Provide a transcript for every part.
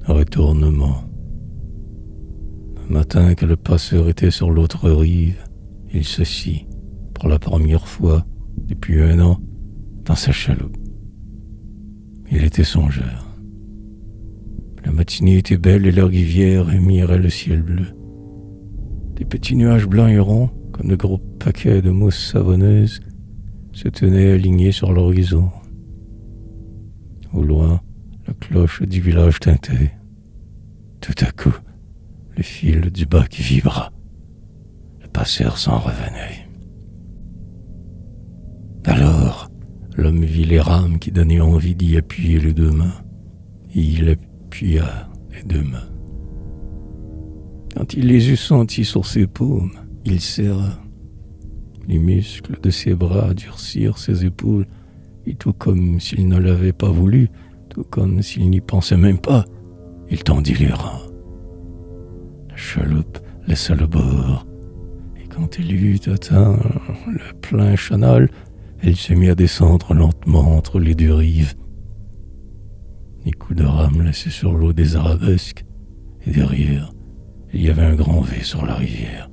Retournement. Le matin que le passeur était sur l'autre rive, il s'assit, pour la première fois depuis 1 an, dans sa chaloupe. Il était songeur. La matinée était belle et la rivière émirait le ciel bleu. Des petits nuages blancs et ronds, comme de gros paquets de mousse savonneuse, se tenaient alignés sur l'horizon. Au loin, la cloche du village tintait. Tout à coup, le fil du bac vibra. Le passeur s'en revenait. Alors, l'homme vit les rames qui donnaient envie d'y appuyer les 2 mains. Et il appuya les 2 mains. Quand il les eut sentis sur ses paumes, il serra. Les muscles de ses bras durcirent ses épaules, et tout comme s'il ne l'avait pas voulu, tout comme s'il n'y pensait même pas, il tendit les reins. La chaloupe laissa le bord, et quand elle eut atteint le plein canal, elle se mit à descendre lentement entre les 2 rives. Les coups de rame laissaient sur l'eau des arabesques, et derrière, il y avait un grand V sur la rivière.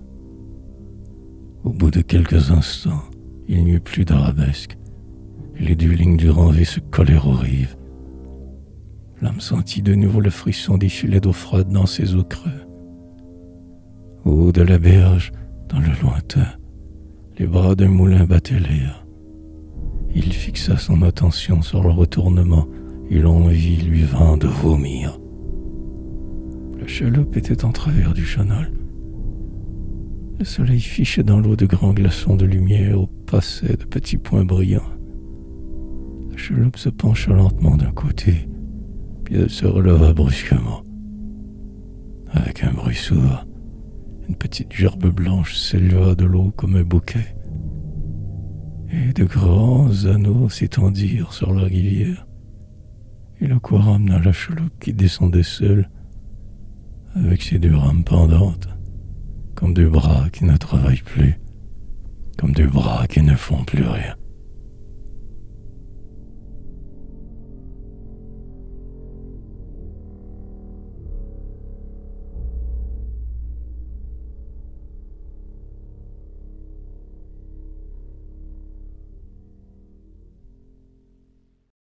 Au bout de quelques instants, il n'y eut plus d'arabesques, et les 2 lignes du grand V se collèrent aux rives. L'homme sentit de nouveau le frisson des filets d'eau froide dans ses os creux. Au haut de la berge, dans le lointain, les bras d'un moulin battaient l'air. Il fixa son attention sur le retournement et l'envie lui vint de vomir. La chaloupe était en travers du canal. Le soleil fichait dans l'eau de grands glaçons de lumière où passaient de petits points brillants. La chaloupe se pencha lentement d'un côté, puis elle se releva brusquement. Avec un bruit sourd, une petite gerbe blanche s'éleva de l'eau comme un bouquet, et de grands anneaux s'étendirent sur la rivière, et le quoi ramena la chaloupe qui descendait seule, avec ses 2 rames pendantes, comme 2 bras qui ne travaillent plus, comme 2 bras qui ne font plus rien.